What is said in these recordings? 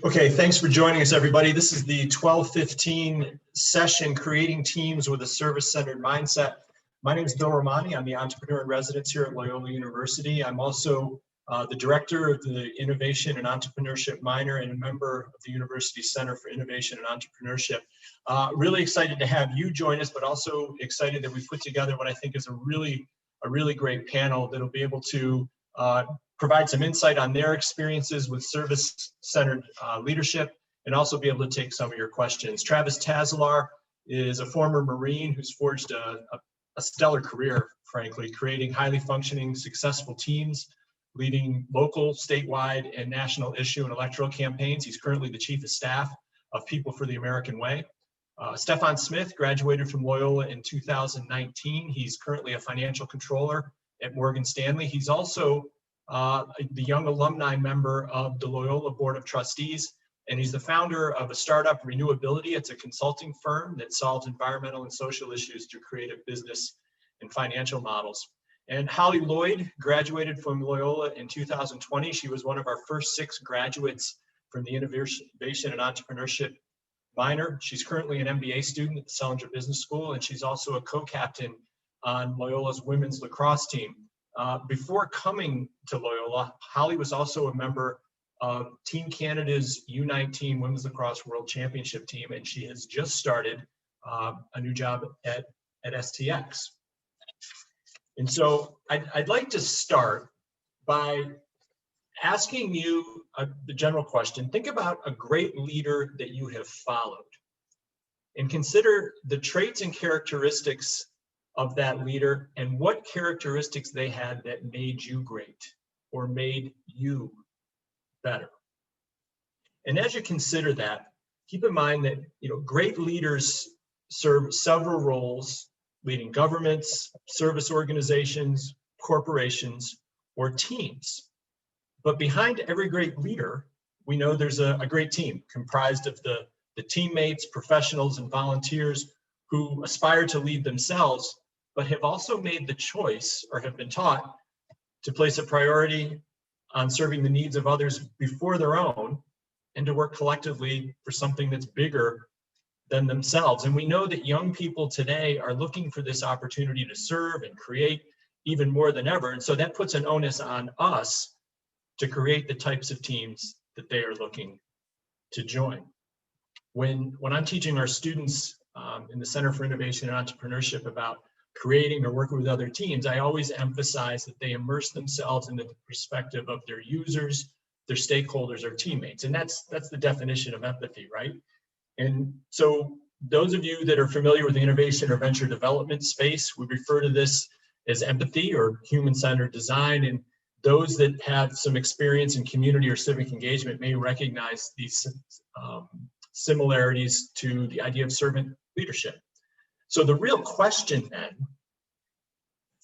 Okay, thanks for joining us, everybody. This is the 12:15 session, Creating Teams with a Service-Centered Mindset. My name is Bill Romani. I'm the entrepreneur in residence here at Loyola University. I'm also the director of the Innovation and Entrepreneurship minor and a member of the University Center for Innovation and Entrepreneurship. Really excited to have you join us, but also excited that we put together what I think is a really great panel that'll be able to provide some insight on their experiences with service-centered leadership, and also be able to take some of your questions. Travis Tazelaar is a former Marine who's forged a stellar career, frankly, creating highly functioning, successful teams, leading local, statewide, and national issue and electoral campaigns. He's currently the Chief of Staff of People for the American Way. Stephon Smith graduated from Loyola in 2019. He's currently a financial controller at Morgan Stanley. He's also the young alumni member of the Loyola Board of Trustees, and he's the founder of a startup, Renewability. It's a consulting firm that solves environmental and social issues through creative business and financial models. And Holly Lloyd graduated from Loyola in 2020. She was one of our first 6 graduates from the Innovation and Entrepreneurship minor. She's currently an MBA student at the Selinger Business School, and she's also a co-captain on Loyola's women's lacrosse team. Before coming to Loyola, Holly was also a member of Team Canada's U19 Women's Lacrosse World Championship team, and she has just started a new job at STX. And so I'd like to start by asking you the general question. Think about a great leader that you have followed, and consider the traits and characteristics of that leader and what characteristics they had that made you great or made you better. And as you consider that, keep in mind that great leaders serve several roles, leading governments, service organizations, corporations, or teams. But behind every great leader, we know there's a great team comprised of the teammates, professionals, and volunteers who aspire to lead themselves, but have also made the choice or have been taught to place a priority on serving the needs of others before their own, and to work collectively for something that's bigger than themselves. And we know that young people today are looking for this opportunity to serve and create even more than ever. And so that puts an onus on us to create the types of teams that they are looking to join. When I'm teaching our students in the Center for Innovation and Entrepreneurship about creating or working with other teams, I always emphasize that they immerse themselves into the perspective of their users, their stakeholders, or teammates. And that's the definition of empathy, right? And so those of you that are familiar with the innovation or venture development space, we refer to this as empathy or human-centered design. And those that have some experience in community or civic engagement may recognize these similarities to the idea of servant leadership. So the real question then,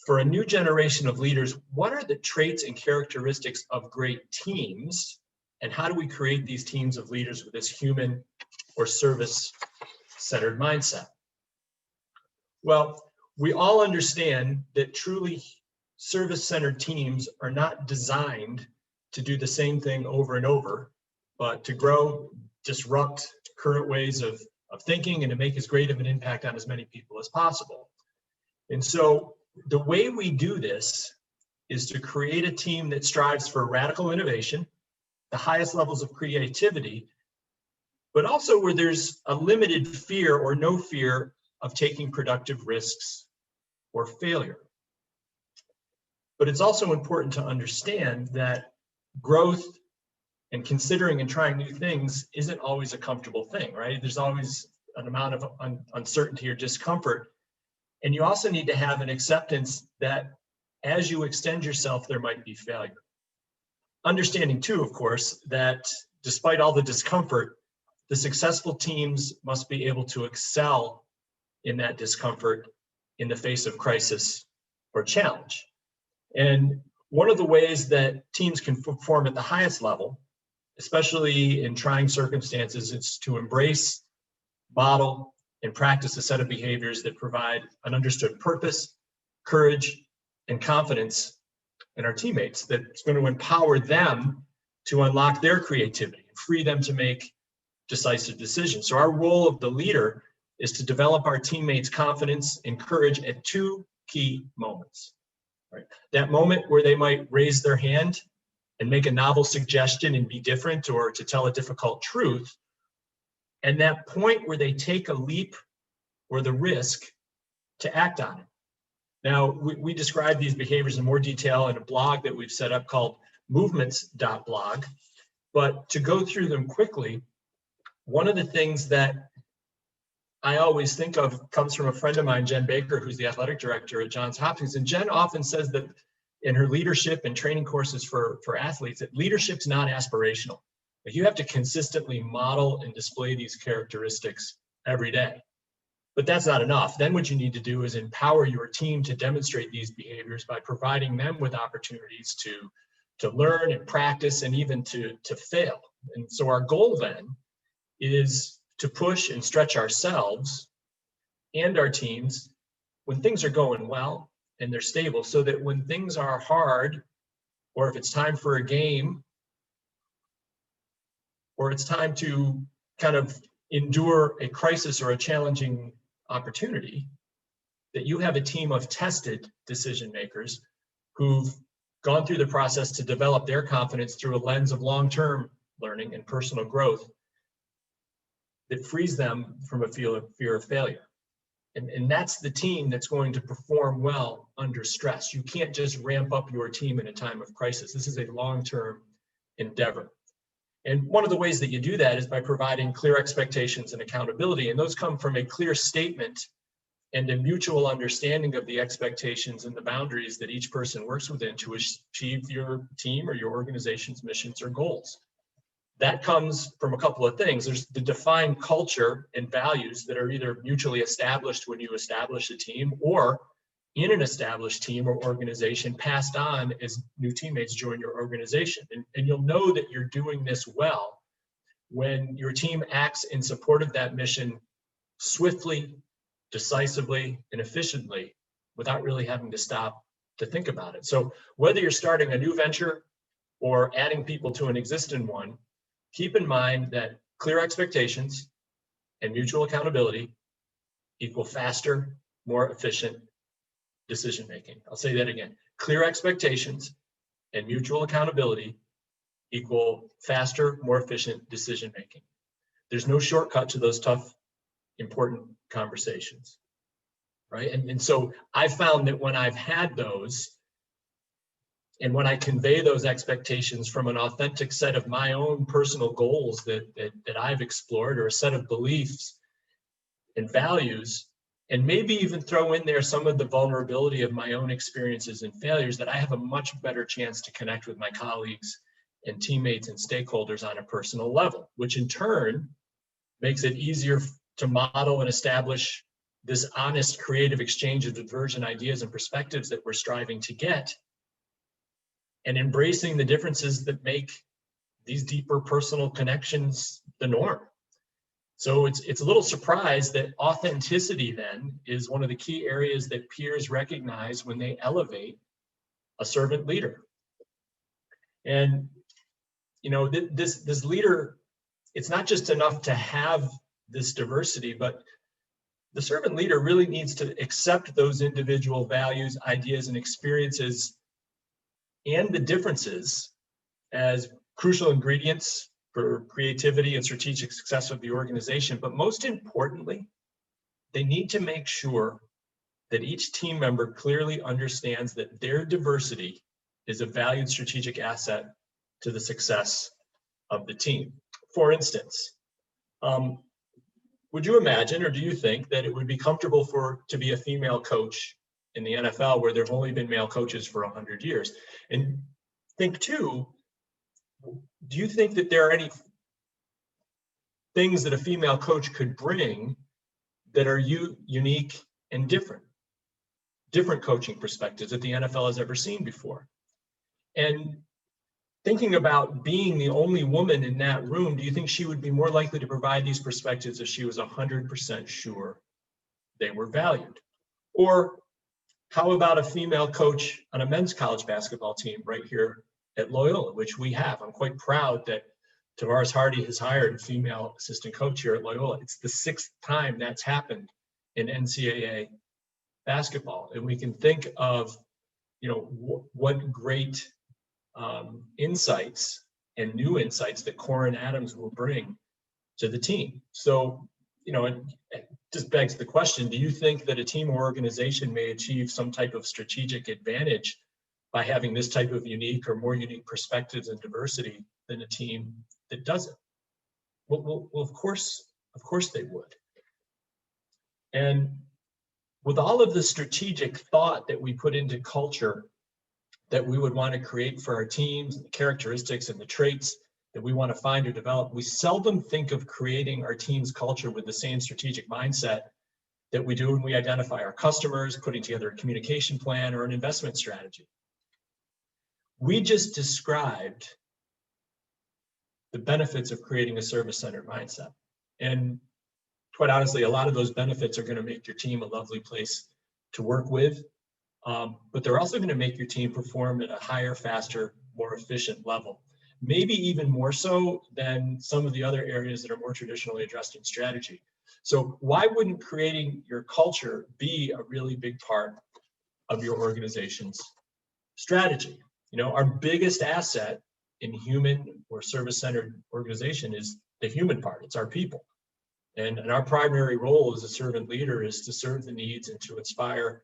for a new generation of leaders, what are the traits and characteristics of great teams, and how do we create these teams of leaders with this human or service-centered mindset? Well, we all understand that truly service-centered teams are not designed to do the same thing over and over, but to grow, disrupt current ways of thinking, and to make as great of an impact on as many people as possible. And so the way we do this is to create a team that strives for radical innovation, the highest levels of creativity, but also where there's a limited fear or no fear of taking productive risks or failure. But it's also important to understand that growth and considering and trying new things isn't always a comfortable thing, right? There's always an amount of uncertainty or discomfort. And you also need to have an acceptance that as you extend yourself, there might be failure. Understanding too, of course, that despite all the discomfort, the successful teams must be able to excel in that discomfort in the face of crisis or challenge. And one of the ways that teams can perform at the highest level, especially in trying circumstances, is to embrace, model, and practice a set of behaviors that provide an understood purpose, courage, and confidence in our teammates that's going to empower them to unlock their creativity and free them to make decisive decisions. So our role of the leader is to develop our teammates' confidence and courage at two key moments. Right? That moment where they might raise their hand and make a novel suggestion and be different, or to tell a difficult truth, and that point where they take a leap or the risk to act on it. Now, we describe these behaviors in more detail in a blog that we've set up called movements.blog, but to go through them quickly, one of the things that I always think of comes from a friend of mine, Jen Baker, who's the athletic director at Johns Hopkins. And Jen often says that in her leadership and training courses for athletes, that leadership's not aspirational. But you have to consistently model and display these characteristics every day. But that's not enough. Then what you need to do is empower your team to demonstrate these behaviors by providing them with opportunities to learn and practice and even to fail. And so our goal then is to push and stretch ourselves and our teams when things are going well and they're stable, so that when things are hard, or if it's time for a game, or it's time to kind of endure a crisis or a challenging opportunity, that you have a team of tested decision makers who've gone through the process to develop their confidence through a lens of long-term learning and personal growth that frees them from a fear of failure. And that's the team that's going to perform well under stress. You can't just ramp up your team in a time of crisis. This is a long-term endeavor. And one of the ways that you do that is by providing clear expectations and accountability. And those come from a clear statement and a mutual understanding of the expectations and the boundaries that each person works within to achieve your team or your organization's missions or goals. That comes from a couple of things. There's the defined culture and values that are either mutually established when you establish a team, or in an established team or organization passed on as new teammates join your organization. And you'll know that you're doing this well when your team acts in support of that mission swiftly, decisively, and efficiently without really having to stop to think about it. So whether you're starting a new venture or adding people to an existing one, keep in mind that clear expectations and mutual accountability equal faster, more efficient decision-making. I'll say that again. Clear expectations and mutual accountability equal faster, more efficient decision-making. There's no shortcut to those tough, important conversations, right? And so I found that when I've had those, and when I convey those expectations from an authentic set of my own personal goals that I've explored, or a set of beliefs and values, and maybe even throw in there some of the vulnerability of my own experiences and failures, that I have a much better chance to connect with my colleagues and teammates and stakeholders on a personal level, which in turn makes it easier to model and establish this honest, creative exchange of divergent ideas and perspectives that we're striving to get, and embracing the differences that make these deeper personal connections the norm. So it's a little surprise that authenticity then is one of the key areas that peers recognize when they elevate a servant leader. And you know, this leader, it's not just enough to have this diversity, but the servant leader really needs to accept those individual values, ideas, and experiences and the differences as crucial ingredients for creativity and strategic success of the organization. But most importantly, they need to make sure that each team member clearly understands that their diversity is a valued strategic asset to the success of the team. For instance, would you imagine, or do you think that it would be comfortable to be a female coach in the NFL, where there've only been male coaches for 100 years? And think too, do you think that there are any things that a female coach could bring that are unique and different coaching perspectives that the NFL has ever seen before? And thinking about being the only woman in that room, do you think she would be more likely to provide these perspectives if she was 100% sure they were valued? Or how about a female coach on a men's college basketball team right here at Loyola, which we have. I'm quite proud that Tavares Hardy has hired a female assistant coach here at Loyola. It's the 6th time that's happened in NCAA basketball. And we can think of, what great insights and new insights that Corin Adams will bring to the team. So, it just begs the question, do you think that a team or organization may achieve some type of strategic advantage by having this type of unique or more unique perspectives and diversity than a team that doesn't? Well, of course they would. And with all of the strategic thought that we put into culture that we would want to create for our teams, the characteristics and the traits that we want to find or develop, we seldom think of creating our team's culture with the same strategic mindset that we do when we identify our customers, putting together a communication plan or an investment strategy. We just described the benefits of creating a service-centered mindset. And quite honestly, a lot of those benefits are going to make your team a lovely place to work with, but they're also going to make your team perform at a higher, faster, more efficient level. Maybe even more so than some of the other areas that are more traditionally addressed in strategy. So why wouldn't creating your culture be a really big part of your organization's strategy? Our biggest asset in human or service-centered organization is the human part. It's our people. And our primary role as a servant leader is to serve the needs and to inspire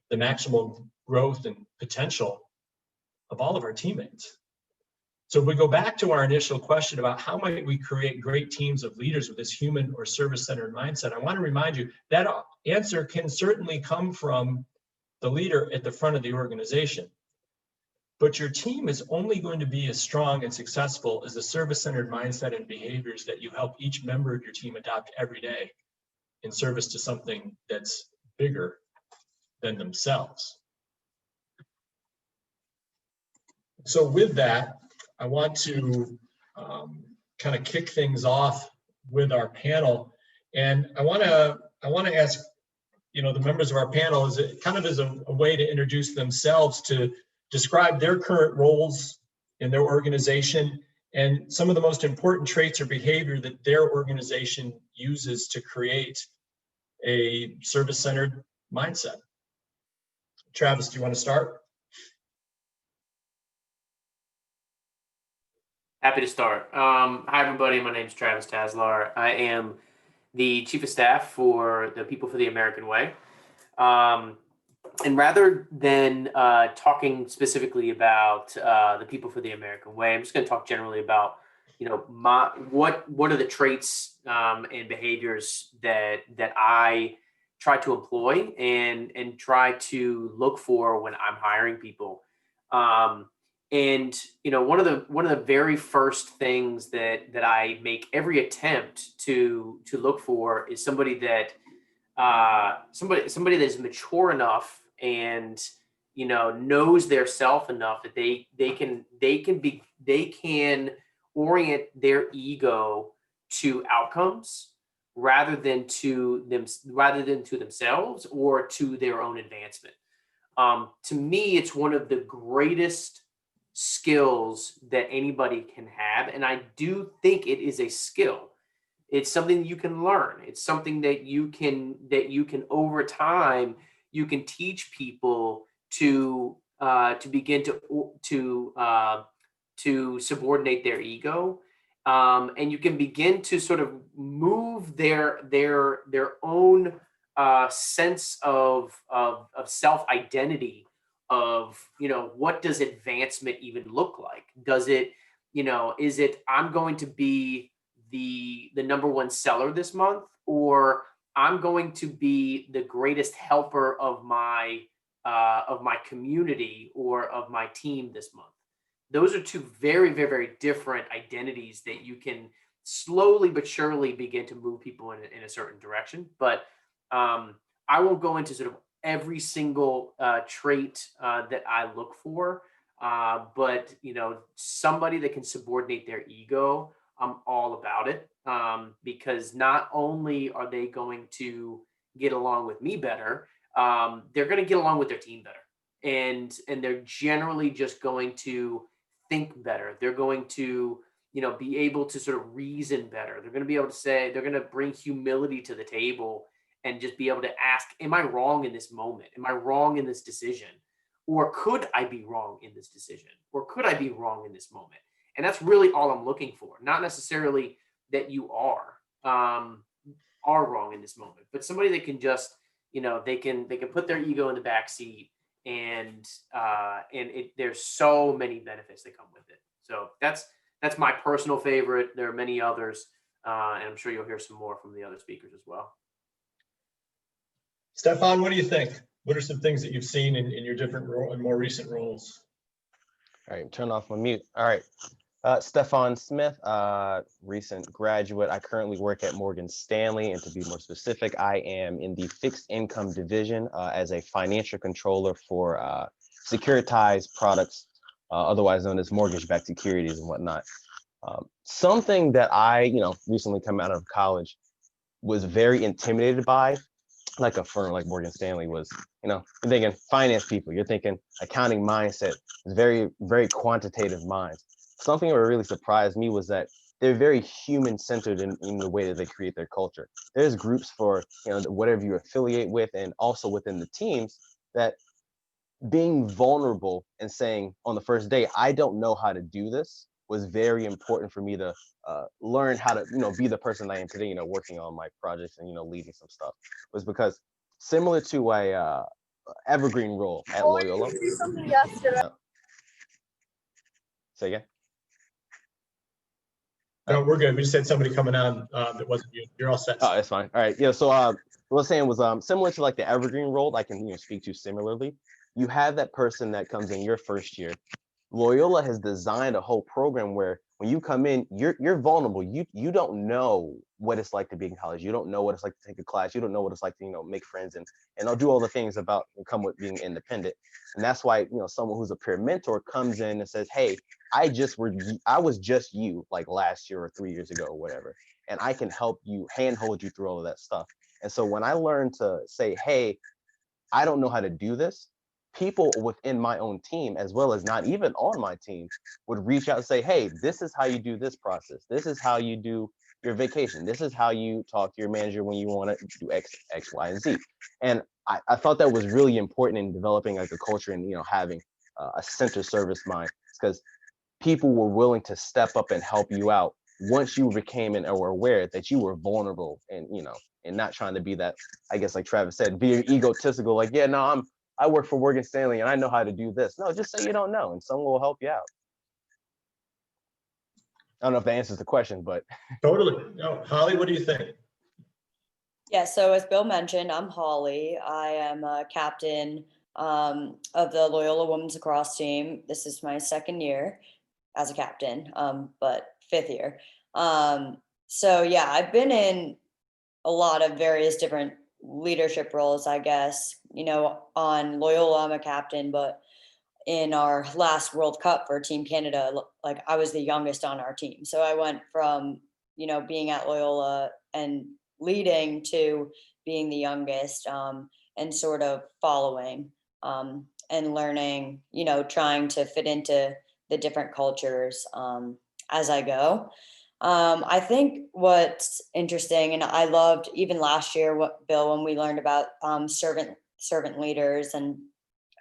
the maximal growth and potential of all of our teammates. So if we go back to our initial question about how might we create great teams of leaders with this human or service-centered mindset, I want to remind you that answer can certainly come from the leader at the front of the organization. But your team is only going to be as strong and successful as the service-centered mindset and behaviors that you help each member of your team adopt every day in service to something that's bigger than themselves. So with that, I want to kind of kick things off with our panel, and I want to ask, the members of our panel, is it kind of as a way to introduce themselves, to describe their current roles in their organization and some of the most important traits or behavior that their organization uses to create a service-centered mindset. Travis, do you want to start? Happy to start. Hi, everybody. My name is Travis Tazelaar. I am the Chief of Staff for the People for the American Way. And rather than talking specifically about the People for the American Way, I'm just going to talk generally about, what are the traits and behaviors that I try to employ and try to look for when I'm hiring people. And one of the very first things that I make every attempt to look for is somebody that is mature enough and knows their self enough that they can orient their ego to outcomes rather than to themselves or to their own advancement. To me, it's one of the greatest skills that anybody can have, and I do think it is a skill. It's something you can learn. It's something that you can over time you can teach people to begin to subordinate their ego, and you can begin to sort of move their own sense of self-identity of, what does advancement even look like? Does it, is it, I'm going to be the number one seller this month, or I'm going to be the greatest helper of my community or of my team this month? Those are two very, very, very different identities that you can slowly but surely begin to move people in a certain direction. But I won't go into sort of every single trait that I look for, but somebody that can subordinate their ego, I'm all about it, because not only are they going to get along with me better, they're going to get along with their team better, and they're generally just going to think better. They're going to, be able to sort of reason better. They're going to be able to say, they're going to bring humility to the table and just be able to ask, am I wrong in this moment? Am I wrong in this decision? Or could I be wrong in this decision? Or could I be wrong in this moment? And that's really all I'm looking for. Not necessarily that you are wrong in this moment, but somebody that can just, they can put their ego in the back seat, and there's so many benefits that come with it. So that's my personal favorite. There are many others, and I'm sure you'll hear some more from the other speakers as well. Stephon, what do you think? What are some things that you've seen in your different role and more recent roles? All right, turn off my mute. All right. Stephon Smith, recent graduate. I currently work at Morgan Stanley, and to be more specific, I am in the fixed income division as a financial controller for securitized products, otherwise known as mortgage-backed securities and whatnot. Something that I, recently come out of college was very intimidated by, like a firm like Morgan Stanley was, you're thinking finance people, you're thinking accounting mindset, very, very quantitative minds. Something that really surprised me was that they're very human-centered in the way that they create their culture. There's groups for, whatever you affiliate with, and also within the teams, that being vulnerable and saying on the first day, I don't know how to do this, was very important for me to learn how to, be the person I am today, working on my projects and, leading some stuff, was because similar to a evergreen role at Loyola. Say again? No, we're good. We just had somebody coming on that wasn't you. You're all set. Oh, that's fine. All right. Yeah. So what I was saying was similar to like the evergreen role I can speak to similarly. You have that person that comes in your first year. Loyola has designed a whole program where when you come in, you're vulnerable. You don't know what it's like to be in college. You don't know what it's like to take a class. You don't know what it's like to make friends and I'll do all the things about and come with being independent. And that's why someone who's a peer mentor comes in and says, hey, I was just you like last year or 3 years ago or whatever, and I can help you, handhold you through all of that stuff. And so when I learned to say, hey, I don't know how to do this, people within my own team, as well as not even on my team, would reach out and say, hey, this is how you do this process. This is how you do your vacation. This is how you talk to your manager when you want to do X, Y, and Z. And I thought that was really important in developing like a culture and, having a center service mind, because people were willing to step up and help you out once you became and were aware that you were vulnerable and, and not trying to be that, I guess, like Travis said, be egotistical, like, yeah, no, I work for Morgan Stanley and I know how to do this. No, just say you don't know and someone will help you out. I don't know if that answers the question, but. Totally. No, Holly, what do you think? Yeah, so as Bill mentioned, I'm Holly. I am a captain of the Loyola Women's Lacrosse team. This is my second year as a captain, but fifth year. So yeah, I've been in a lot of various different leadership roles, I guess. On Loyola, I'm a captain, but in our last World Cup for Team Canada, like I was the youngest on our team. So I went from, being at Loyola and leading to being the youngest, and sort of following and learning, trying to fit into the different cultures as I go. I think what's interesting, and I loved even last year, Bill, when we learned about servant leaders, and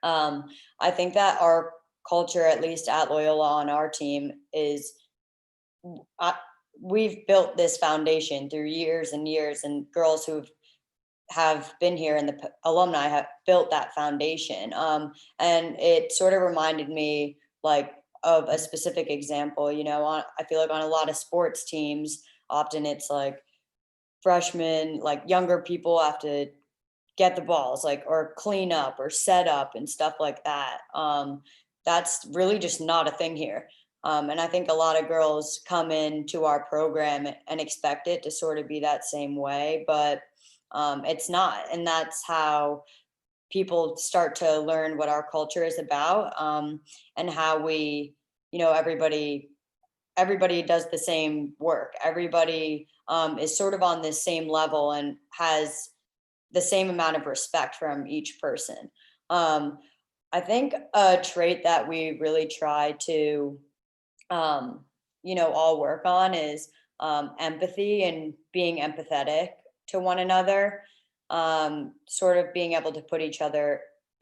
I think that our culture, at least at Loyola on our team, is we've built this foundation through years and years, and girls who have been here and the alumni have built that foundation. And it sort of reminded me like of a specific example, I feel like on a lot of sports teams, often it's like freshmen, like younger people have to get the balls, like, or clean up or set up and stuff like that. That's really just not a thing here. And I think a lot of girls come into our program and expect it to sort of be that same way, but it's not. And that's how people start to learn what our culture is about, and how we, everybody does the same work. Everybody is sort of on this same level and has the same amount of respect from each person. I think a trait that we really try to all work on is empathy and being empathetic to one another, sort of being able to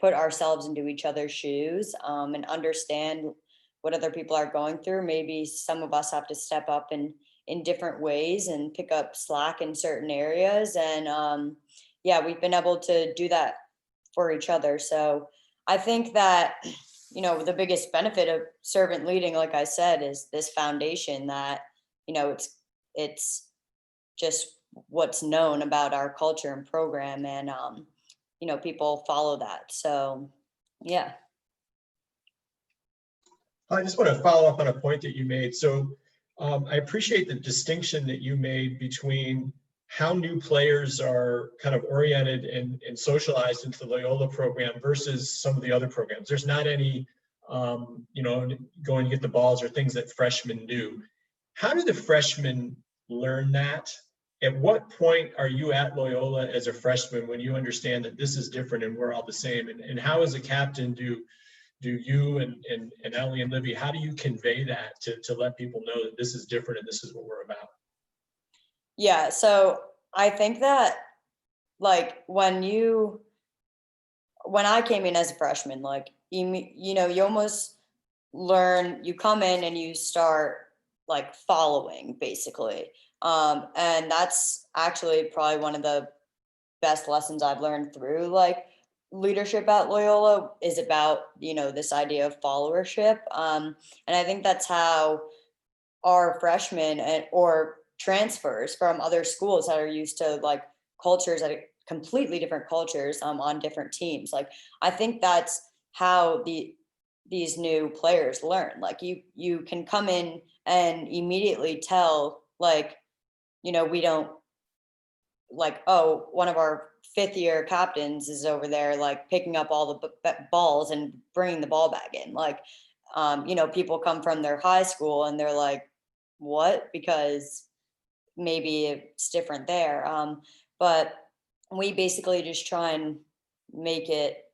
put ourselves into each other's shoes, and understand what other people are going through. Maybe some of us have to step up in different ways and pick up slack in certain areas. And yeah, we've been able to do that for each other. So I think that, the biggest benefit of servant leading, like I said, is this foundation that, it's just what's known about our culture and program, and people follow that. So yeah. I just want to follow up on a point that you made. So I appreciate the distinction that you made between how new players are kind of oriented and socialized into the Loyola program versus some of the other programs. There's not any, going to get the balls or things that freshmen do. How do the freshmen learn that? At what point are you at Loyola as a freshman when you understand that this is different and we're all the same? And how, as a captain, do you and Ellie and Livy, how do you convey that to let people know that this is different and this is what we're about? Yeah, so I think that, like, when I came in as a freshman, like, you almost learn, you come in and you start like following, basically. And that's actually probably one of the best lessons I've learned through like leadership at Loyola, is about, this idea of followership. And I think that's how our freshmen or transfers from other schools that are used to like cultures that are completely different cultures, on different teams. Like, I think that's how these new players learn. Like, you can come in and immediately tell, like, we don't, like, oh, one of our fifth year captains is over there like picking up all the balls and bringing the ball back in. Like, people come from their high school and they're like, what? Because maybe it's different there. But we basically just try and make it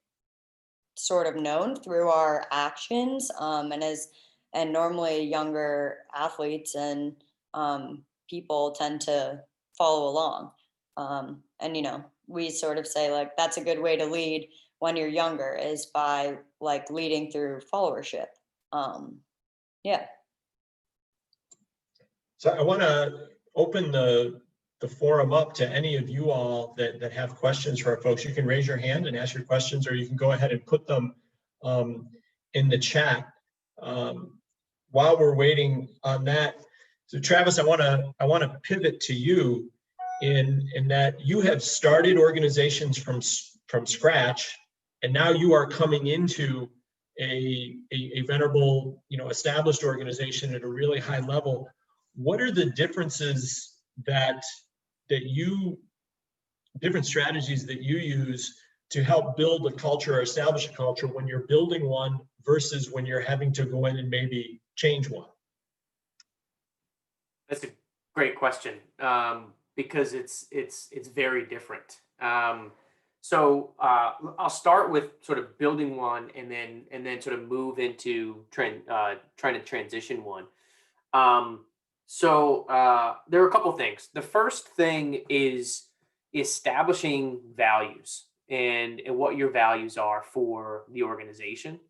sort of known through our actions. And normally younger athletes and people tend to follow along. And we sort of say, like, that's a good way to lead when you're younger, is by like leading through followership. Yeah. So I want to open the forum up to any of you all that have questions for our folks. You can raise your hand and ask your questions, or you can go ahead and put them in the chat. While we're waiting on that, so Travis, I want to pivot to you in that you have started organizations from scratch, and now you are coming into a venerable, established organization at a really high level. What are the differences different strategies that you use to help build a culture or establish a culture when you're building one versus when you're having to go in and maybe change one? That's a great question, because it's very different. So I'll start with sort of building one, and then sort of move into trying to transition one. So there are a couple things. The first thing is establishing values and what your values are for the organization.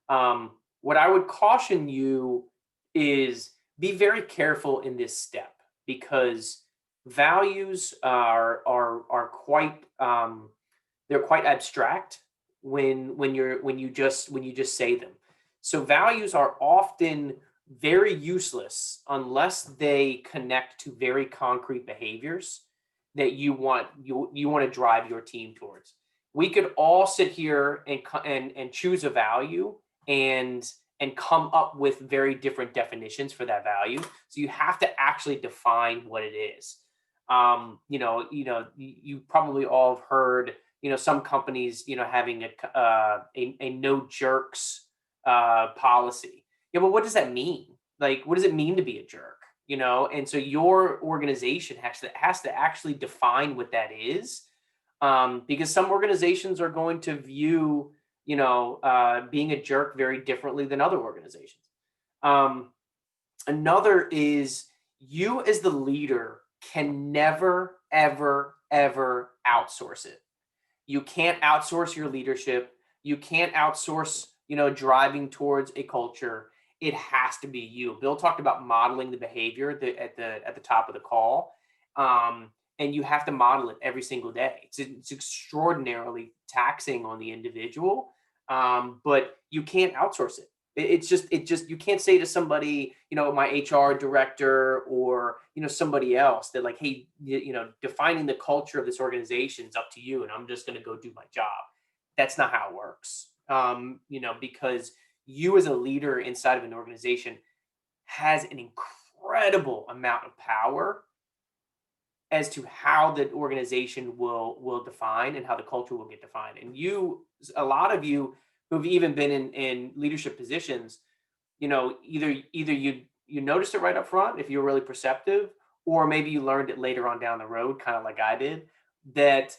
What I would caution you is be very careful in this step, because values are quite they're quite abstract when you just say them. So values are often very useless unless they connect to very concrete behaviors that you want to drive your team towards. We could all sit here and choose a value and come up with very different definitions for that value. So you have to actually define what it is. You probably all have heard, some companies, having a no jerks policy. Yeah, but what does that mean? Like, what does it mean to be a jerk? And so your organization has to actually define what that is, because some organizations are going to view, being a jerk very differently than other organizations. Another is you as the leader can never, ever, ever outsource it. You can't outsource your leadership. You can't outsource, driving towards a culture. It has to be you. Bill talked about modeling the behavior at the top of the call, and you have to model it every single day. It's extraordinarily taxing on the individual, but you can't outsource it. It's just you can't say to somebody, my HR director or somebody else that like, hey, defining the culture of this organization is up to you, and I'm just going to go do my job. That's not how it works. Because you as a leader inside of an organization has an incredible amount of power as to how the organization will define and how the culture will get defined. And a lot of you who've even been in leadership positions, either you noticed it right up front if you're really perceptive, or maybe you learned it later on down the road, kind of like I did, that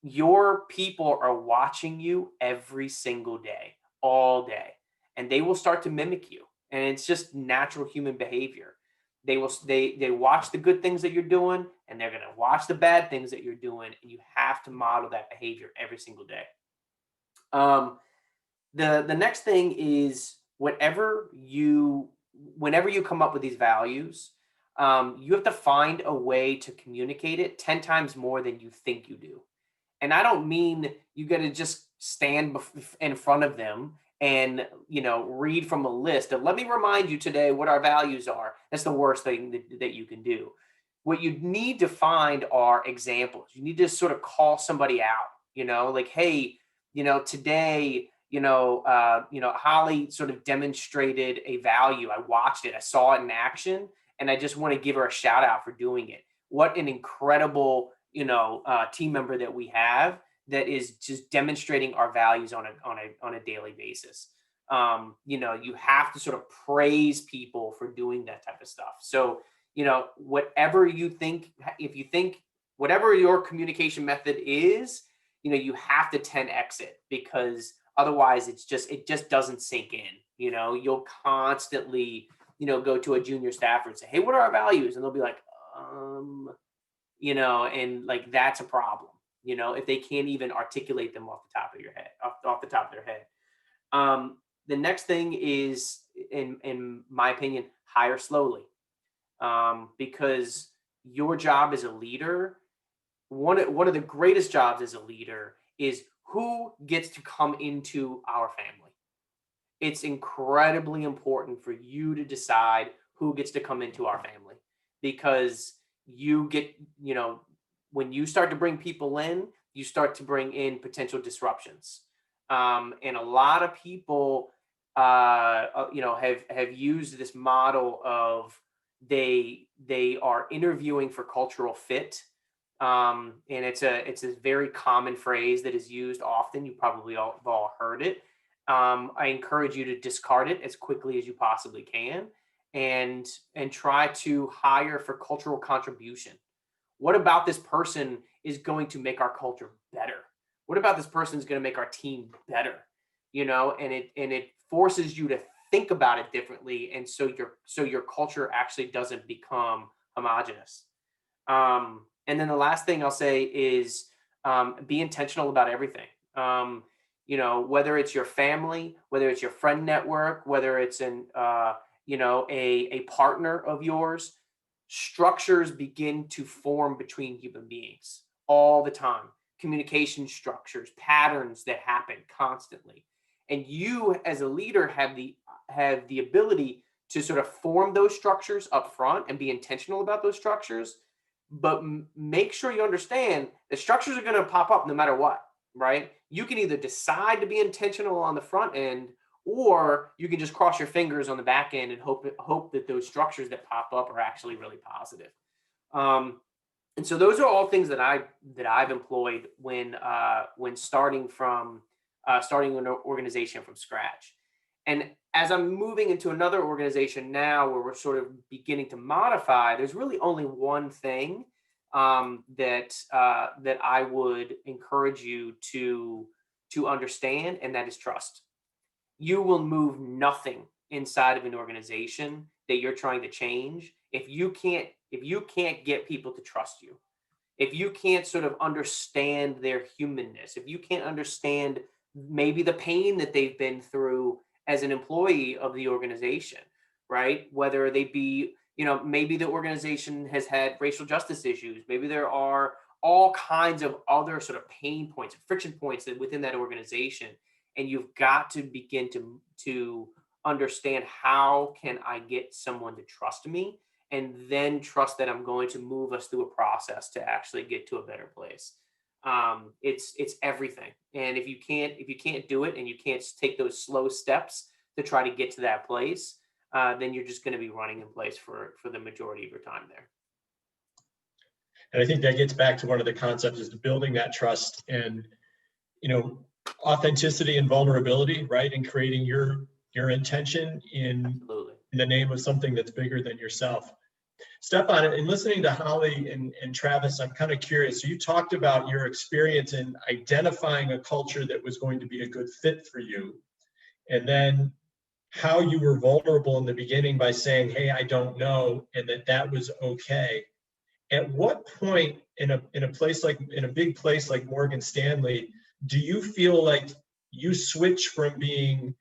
your people are watching you every single day, all day, and they will start to mimic you. And it's just natural human behavior. They watch the good things that you're doing, and they're going to watch the bad things that you're doing, and you have to model that behavior every single day. The next thing is whenever you come up with these values, you have to find a way to communicate it 10 times more than you think you do. And I don't mean you got to just stand in front of them and read from a list of, let me remind you today what our values are. That's the worst thing that you can do. What you need to find are examples. You need to sort of call somebody out, like, hey, today, Holly sort of demonstrated a value. I watched it, I saw it in action, and I just want to give her a shout out for doing it. What an incredible, team member that we have that is just demonstrating our values on a daily basis. You have to sort of praise people for doing that type of stuff. So, whatever you think, if you think whatever your communication method is, you have to 10x it, because otherwise it just doesn't sink in. You'll constantly, go to a junior staffer and say, hey, what are our values? And they'll be like, and like, that's a problem, if they can't even articulate them off the top of their head. The next thing is, in my opinion, hire slowly, because your job as a leader, one of the greatest jobs as a leader is who gets to come into our family. It's incredibly important for you to decide who gets to come into our family, because you get, when you start to bring people in, you start to bring in potential disruptions. And a lot of people, have used this model of they are interviewing for cultural fit. And it's a very common phrase that is used often. You probably have all heard it. I encourage you to discard it as quickly as you possibly can, and try to hire for cultural contribution. What about this person is going to make our culture better? What about this person is going to make our team better? And it forces you to think about it differently, and so your culture actually doesn't become homogenous. And then the last thing I'll say is, be intentional about everything. Whether it's your family, whether it's your friend network, whether it's a partner of yours, structures begin to form between human beings all the time. Communication structures, patterns that happen constantly. And you as a leader have the ability to sort of form those structures up front and be intentional about those structures, but make sure you understand that structures are going to pop up no matter what, right? You can either decide to be intentional on the front end, or you can just cross your fingers on the back end and hope that those structures that pop up are actually really positive. And so those are all things that I've employed when starting an organization from scratch. And as I'm moving into another organization now, where we're sort of beginning to modify, there's really only one thing that I would encourage you to understand, and that is trust. You will move nothing inside of an organization that you're trying to change, if you can't get people to trust you, if you can't sort of understand their humanness, if you can't understand maybe the pain that they've been through as an employee of the organization, right? Whether they be, maybe the organization has had racial justice issues, maybe there are all kinds of other sort of pain points, friction points that within that organization, and you've got to begin to understand, how can I get someone to trust me, and then trust that I'm going to move us through a process to actually get to a better place. It's everything. And if you can't do it, and you can't take those slow steps to try to get to that place, then you're just going to be running in place for the majority of your time there. And I think that gets back to one of the concepts, is building that trust and, authenticity and vulnerability, right? And creating your intention in the name of something that's bigger than yourself. Stephon, in listening to Holly and Travis, I'm kind of curious. So you talked about your experience in identifying a culture that was going to be a good fit for you, and then how you were vulnerable in the beginning by saying, hey, I don't know, and that was okay. At what point in a big place like Morgan Stanley, do you feel like you switch from being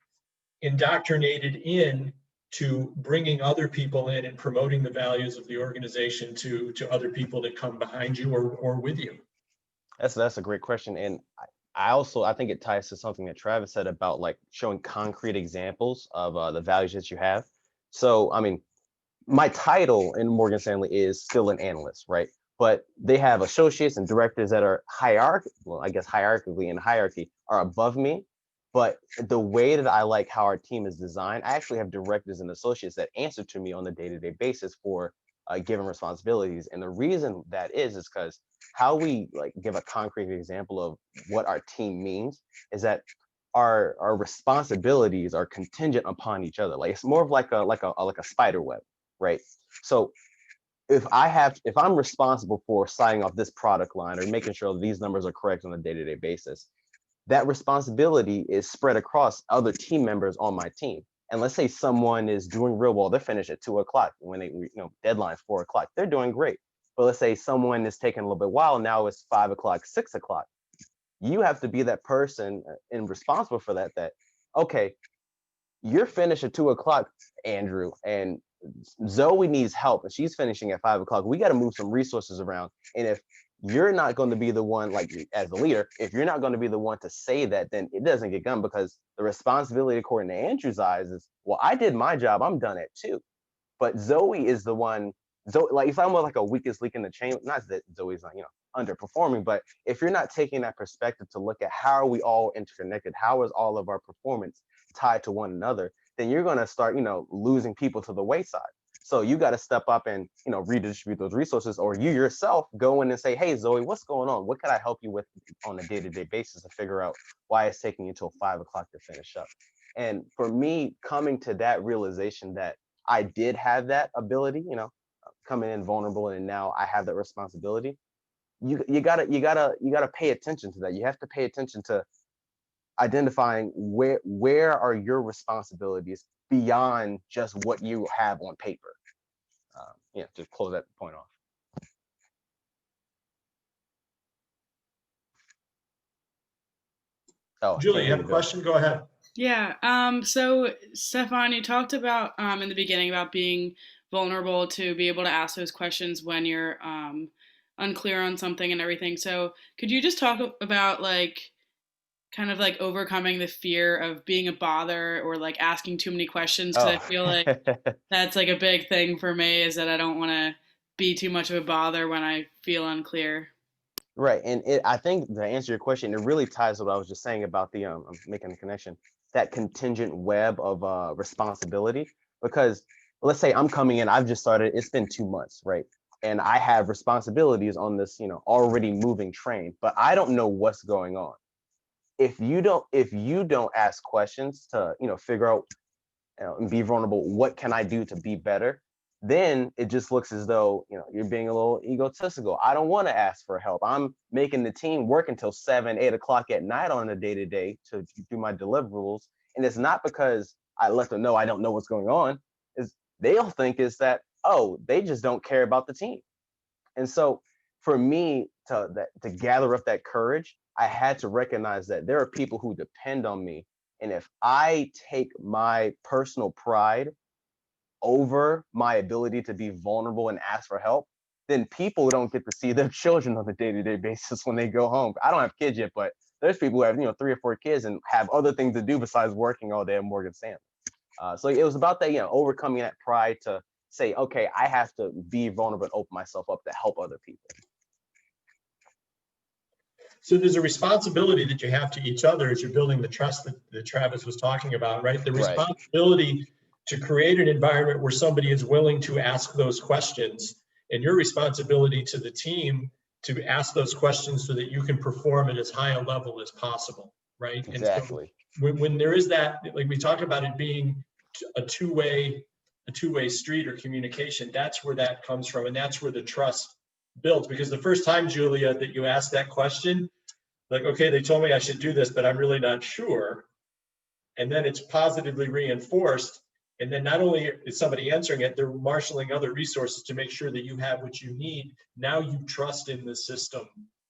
indoctrinated in to bringing other people in and promoting the values of the organization to other people that come behind you or with you? That's a great question. And I think it ties to something that Travis said about like showing concrete examples of the values that you have. So, I mean, my title in Morgan Stanley is still an analyst, right? But they have associates and directors that are hierarchically in hierarchy are above me. But the way that I like how our team is designed, I actually have directors and associates that answer to me on a day-to-day basis for given responsibilities. And the reason that is because how we like give a concrete example of what our team means is that our responsibilities are contingent upon each other. Like it's more of like a spider web, right? So if I'm responsible for signing off this product line or making sure these numbers are correct on a day-to-day basis, that responsibility is spread across other team members on my team. And let's say someone is doing real well, they're finished at 2:00 when they, deadline's 4:00, they're doing great. But let's say someone is taking a little bit while, now it's 5:00, 6:00. You have to be that person and responsible for that, okay, you're finished at 2:00, Andrew, and Zoe needs help and she's finishing at 5:00. We got to move some resources around. And if you're not going to be the one, like as the leader, if you're not going to be the one to say that, then it doesn't get done, because the responsibility, according to Andrew's eyes, is, well, I did my job, I'm done at 2. But Zoe is the one. Zoe, like if I'm like a weakest link in the chain, not that Zoe's not, underperforming, but if you're not taking that perspective to look at how are we all interconnected, how is all of our performance tied to one another, then you're going to start, losing people to the wayside. So you got to step up and, redistribute those resources, or you yourself go in and say, hey, Zoe, what's going on? What can I help you with on a day-to-day basis to figure out why it's taking you till 5:00 to finish up? And for me, coming to that realization that I did have that ability, coming in vulnerable, and now I have that responsibility. You gotta pay attention to that. You have to pay attention to identifying where are your responsibilities beyond just what you have on paper. To close that point off. Oh, Julie, you have a question? Go ahead. Yeah. So Stephon, you talked about in the beginning about being vulnerable to be able to ask those questions when you're unclear on something and everything. So could you just talk about kind of like overcoming the fear of being a bother or like asking too many questions? Because I feel like that's like a big thing for me, is that I don't want to be too much of a bother when I feel unclear. Right. And I think to answer your question, it really ties to what I was just saying about the I'm making a connection, that contingent web of responsibility. Because let's say I'm coming in, I've just started, it's been 2 months, right? And I have responsibilities on this, already moving train, but I don't know what's going on. If you don't ask questions to, figure out and be vulnerable, what can I do to be better? Then it just looks as though, you're being a little egotistical. I don't want to ask for help. I'm making the team work until 7, 8 o'clock at night on a day-to-day to do my deliverables. And it's not because I let them know I don't know what's going on, is they'll think is that, oh, they just don't care about the team. And so for me to gather up that courage, I had to recognize that there are people who depend on me. And if I take my personal pride over my ability to be vulnerable and ask for help, then people don't get to see their children on a day-to-day basis when they go home. I don't have kids yet, but there's people who have 3 or 4 kids and have other things to do besides working all day at Morgan Stanley. So it was about that, overcoming that pride to say, okay, I have to be vulnerable and open myself up to help other people. So there's a responsibility that you have to each other as you're building the trust that Travis was talking about, right? The responsibility to create an environment where somebody is willing to ask those questions, and your responsibility to the team to ask those questions so that you can perform at as high a level as possible, right? Exactly. And so when there is that, like we talk about it being a two-way street or communication, that's where that comes from, and that's where the trust builds. Because the first time, Julia, that you asked that question, like, okay, they told me I should do this, but I'm really not sure. And then it's positively reinforced. And then not only is somebody answering it, they're marshaling other resources to make sure that you have what you need. Now you trust in the system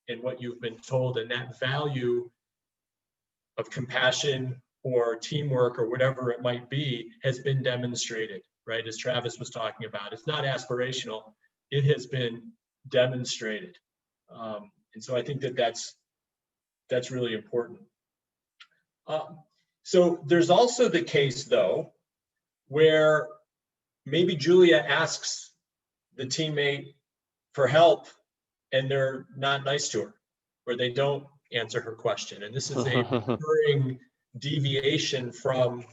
and what you've been told, and that value of compassion or teamwork or whatever it might be has been demonstrated, right? As Travis was talking about, it's not aspirational, it has been demonstrated. And so I think that that's really important. So there's also the case, though, where maybe Julia asks the teammate for help and they're not nice to her, or they don't answer her question. And this is a recurring deviation from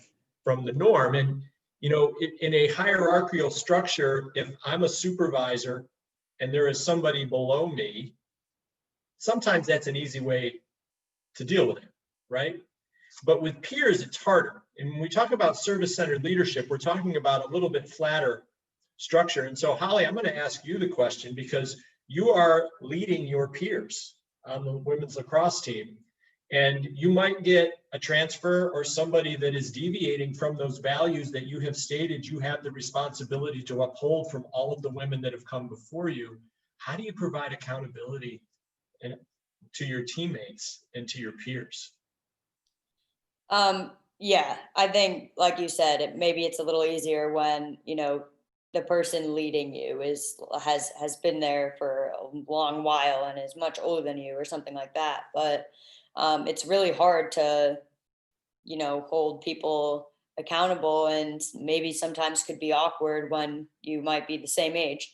the norm. And, in a hierarchical structure, if I'm a supervisor and there is somebody below me, sometimes that's an easy way to deal with it, right? But with peers, it's harder. And when we talk about service-centered leadership, we're talking about a little bit flatter structure. And so, Holly, I'm going to ask you the question because you are leading your peers on the women's lacrosse team. And you might get a transfer or somebody that is deviating from those values that you have stated you have the responsibility to uphold from all of the women that have come before you. How do you provide accountability to your teammates and to your peers? Yeah, I think, like you said, maybe it's a little easier when, the person leading you has been there for a long while and is much older than you or something like that. But it's really hard to, hold people accountable, and maybe sometimes could be awkward when you might be the same age.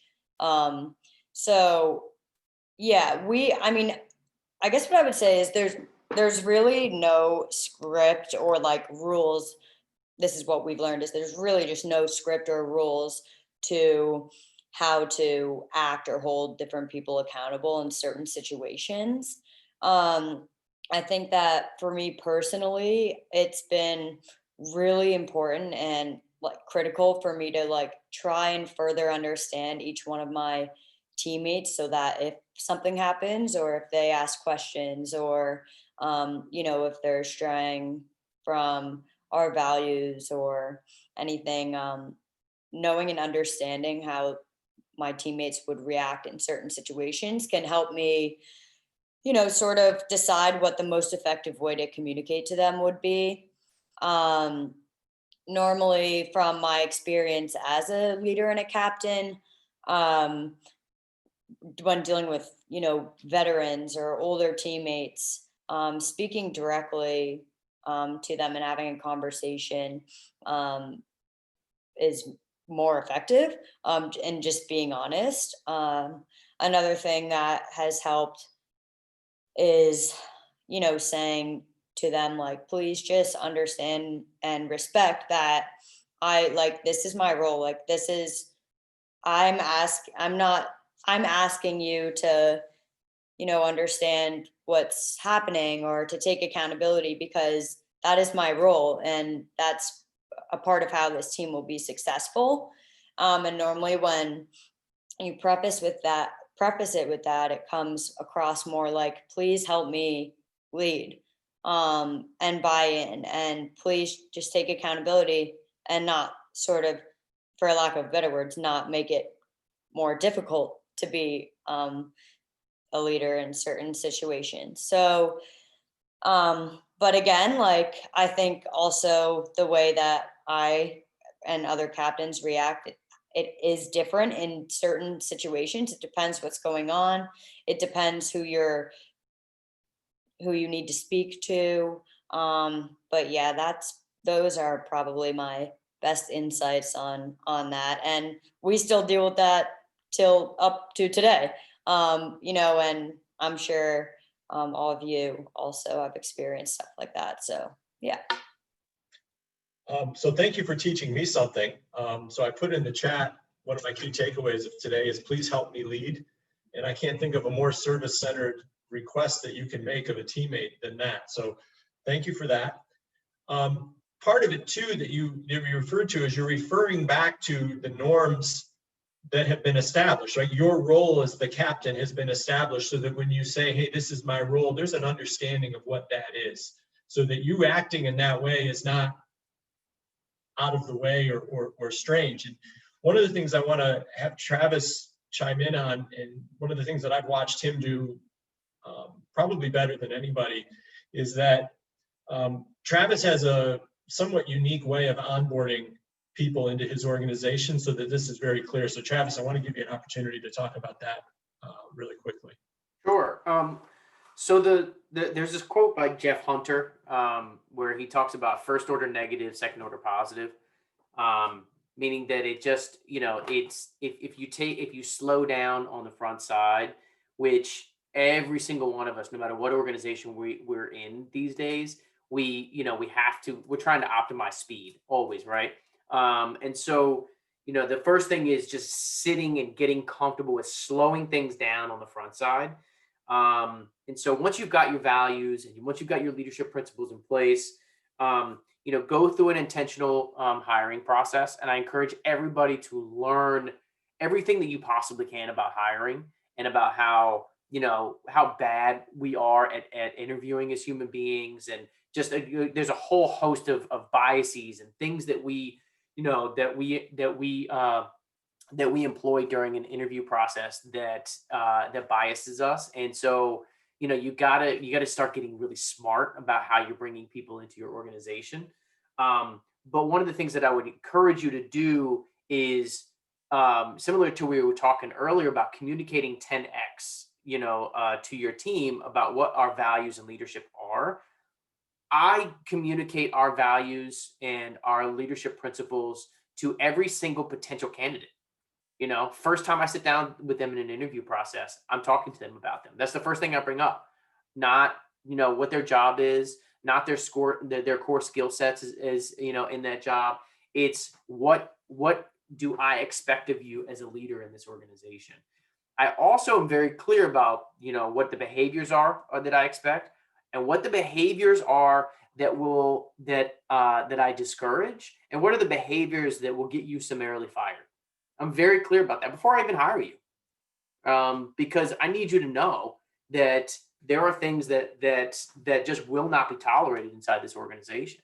So yeah, I guess what I would say is there's really no script or like rules. This is what we've learned, is there's really just no script or rules to how to act or hold different people accountable in certain situations. I think that for me personally, it's been really important and like critical for me to like try and further understand each one of my teammates, so that if something happens or if they ask questions or if they're straying from our values or anything, knowing and understanding how my teammates would react in certain situations can help me, sort of decide what the most effective way to communicate to them would be. Normally, from my experience as a leader and a captain, when dealing with, veterans or older teammates, speaking directly to them and having a conversation is more effective, and just being honest. Another thing that has helped is, saying to them, like, please just understand and respect that this is my role. Like, this is, I'm asking you to, understand what's happening or to take accountability, because that is my role. And that's a part of how this team will be successful. And normally when you preface it with that, it comes across more like, please help me lead. and buy-in, and please just take accountability and not sort of, for lack of better words, not make it more difficult to be a leader in certain situations. So, but again, like, I think also the way that I and other captains react, it is different in certain situations. It depends what's going on. It depends who you need to speak to. But yeah, those are probably my best insights on that. And we still deal with that till up to today. And I'm sure all of you also have experienced stuff like that. So yeah. So thank you for teaching me something. So I put in the chat, one of my key takeaways of today is please help me lead. And I can't think of a more service-centered request that you can make of a teammate than that. So thank you for that. Part of it too that you referred to is you're referring back to the norms that have been established, right? Your role as the captain has been established so that when you say, hey, this is my role, there's an understanding of what that is. So that you acting in that way is not out of the way or strange. And one of the things I want to have Travis chime in on, and one of the things that I've watched him do probably better than anybody, is that Travis has a somewhat unique way of onboarding people into his organization so that this is very clear. So Travis, I want to give you an opportunity to talk about that really quickly. Sure. So there's this quote by Jeff Hunter where he talks about first order negative, second order positive, meaning that it just, it's if you slow down on the front side, which every single one of us, no matter what organization we're in these days, we're trying to optimize speed always, right? And so, the first thing is just sitting and getting comfortable with slowing things down on the front side. And so once you've got your values and once you've got your leadership principles in place, go through an intentional hiring process. And I encourage everybody to learn everything that you possibly can about hiring and about how bad we are at interviewing as human beings. And just there's a whole host of biases and things that we employ during an interview process that biases us. And so, you gotta start getting really smart about how you're bringing people into your organization. But one of the things that I would encourage you to do is similar to we were talking earlier about communicating 10x, to your team about what our values and leadership are. I communicate our values and our leadership principles to every single potential candidate. First time I sit down with them in an interview process, I'm talking to them about them. That's the first thing I bring up, not, what their job is, not their core skill sets is in that job. It's what do I expect of you as a leader in this organization? I also am very clear about, what the behaviors are that I expect and what the behaviors are that I discourage, and what are the behaviors that will get you summarily fired. I'm very clear about that before I even hire you, because I need you to know that there are things that just will not be tolerated inside this organization.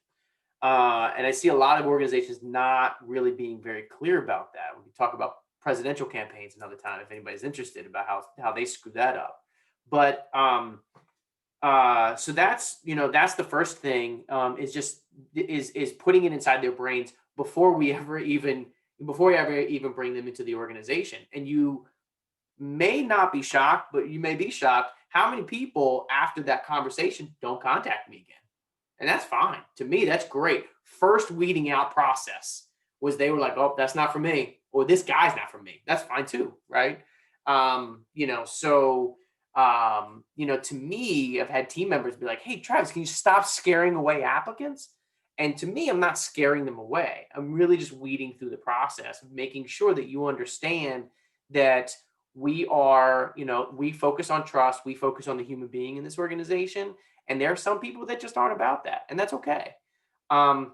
And I see a lot of organizations not really being very clear about that. We can talk about presidential campaigns another time if anybody's interested about how they screw that up. But so that's the first thing, is putting it inside their brains before we ever even bring them into the organization. And you may not be shocked, but you may be shocked how many people after that conversation don't contact me again. And that's fine. To me, that's great. First weeding out process was they were like, oh, that's not for me, or this guy's not for me. That's fine too, right? To me, I've had team members be like, hey, Travis, can you stop scaring away applicants? And to me, I'm not scaring them away. I'm really just weeding through the process of making sure that you understand that we are, we focus on trust. We focus on the human being in this organization. And there are some people that just aren't about that. And that's okay. The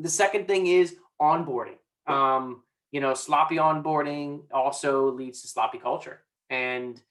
second thing is onboarding. Sloppy onboarding also leads to sloppy culture. And,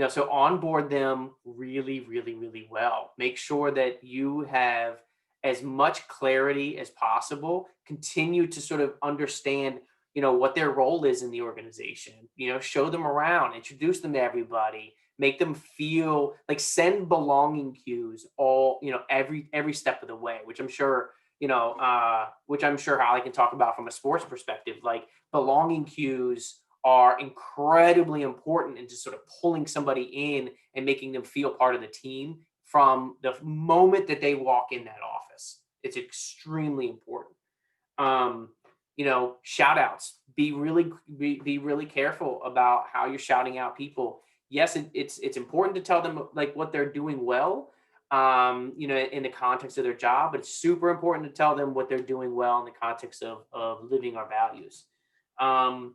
So onboard them really, really, really well. Make sure that you have as much clarity as possible. Continue to sort of understand, what their role is in the organization. Show them around, introduce them to everybody, make them feel like, send belonging cues all, every step of the way, which I'm sure Holly can talk about from a sports perspective. Like, belonging cues are incredibly important in just sort of pulling somebody in and making them feel part of the team from the moment that they walk in that office. It's extremely important. Shout outs. Be really careful about how you're shouting out people. Yes, it's important to tell them like what they're doing well, in the context of their job, but it's super important to tell them what they're doing well in the context of living our values. One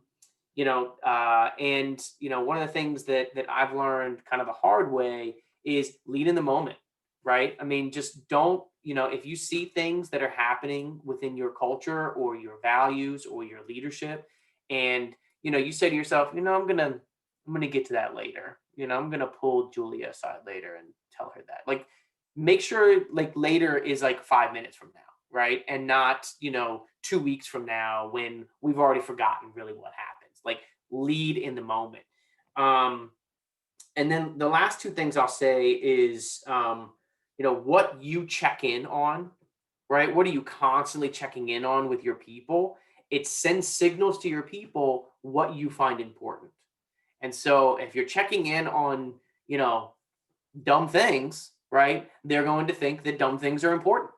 of the things that I've learned kind of the hard way is lead in the moment, right? I mean, just don't, if you see things that are happening within your culture or your values or your leadership, and, you say to yourself, I'm going to get to that later. I'm going to pull Julia aside later and tell her that. Like, make sure like later is like 5 minutes from now, right? And not, 2 weeks from now when we've already forgotten really what happens. Like, lead in the moment. And then the last two things I'll say is, what you check in on, right? What are you constantly checking in on with your people? It sends signals to your people what you find important. And so if you're checking in on, dumb things, right, they're going to think that dumb things are important.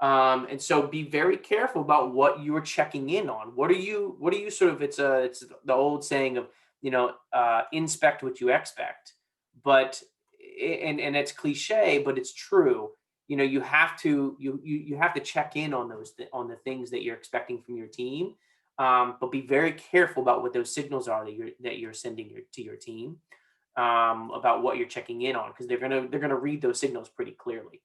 And so be very careful about what you're checking in on. What are you sort of, it's the old saying of, inspect what you expect, but, and it's cliche, but it's true. You have to check in on on the things that you're expecting from your team. But be very careful about what those signals are that you're sending to your team, about what you're checking in on, because they're gonna read those signals pretty clearly.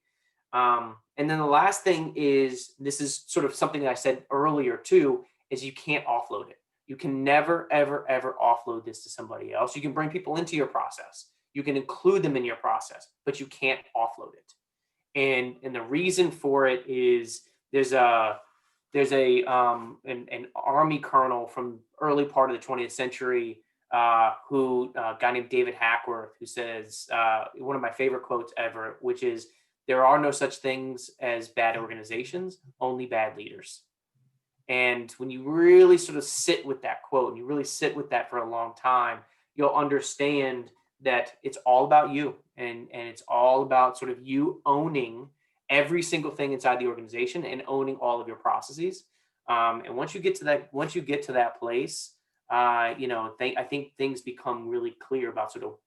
And then the last thing is, this is sort of something that I said earlier too, is you can't offload it. You can never, ever, ever offload this to somebody else. You can bring people into your process. You can include them in your process, but you can't offload it. And the reason for it is there's an army colonel from early part of the 20th century, a guy named David Hackworth, who says one of my favorite quotes ever, which is, there are no such things as bad organizations, only bad leaders. And when you really sort of sit with that quote, and you really sit with that for a long time, you'll understand that it's all about you, and it's all about sort of you owning every single thing inside the organization and owning all of your processes. And once you get to that place, I think things become really clear about sort of,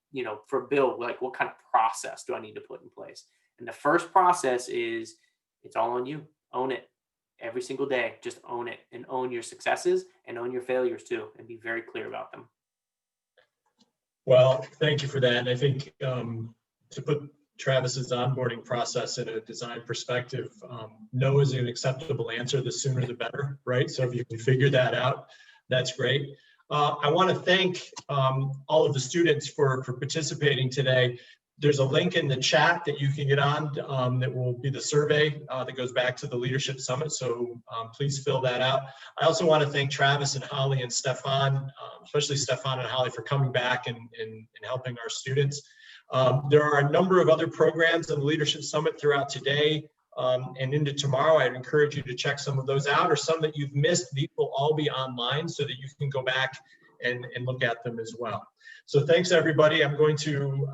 for Bill, like, what kind of process do I need to put in place? And the first process is, it's all on you. Own it every single day. Just own it, and own your successes and own your failures too, and be very clear about them. Well, thank you for that. And I think to put Travis's onboarding process in a design perspective, no is an acceptable answer. The sooner the better, right? So if you can figure that out, that's great. I want to thank all of the students for participating today. There's a link in the chat that you can get on that will be the survey that goes back to the Leadership Summit. So please fill that out. I also want to thank Travis and Holly and Stephon, especially Stephon and Holly, for coming back and helping our students. There are a number of other programs on the Leadership Summit throughout today and into tomorrow. I'd encourage you to check some of those out, or some that you've missed. These will all be online so that you can go back and look at them as well. So thanks, everybody. I'm going to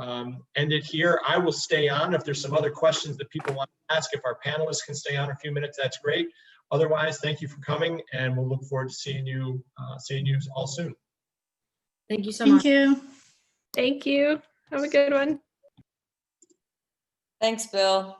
end it here. I will stay on if there's some other questions that people want to ask. If our panelists can stay on a few minutes, that's great. Otherwise, thank you for coming, and we'll look forward to seeing you all soon. Thank you so much. Thank you. Thank you. Have a good one. Thanks, Bill.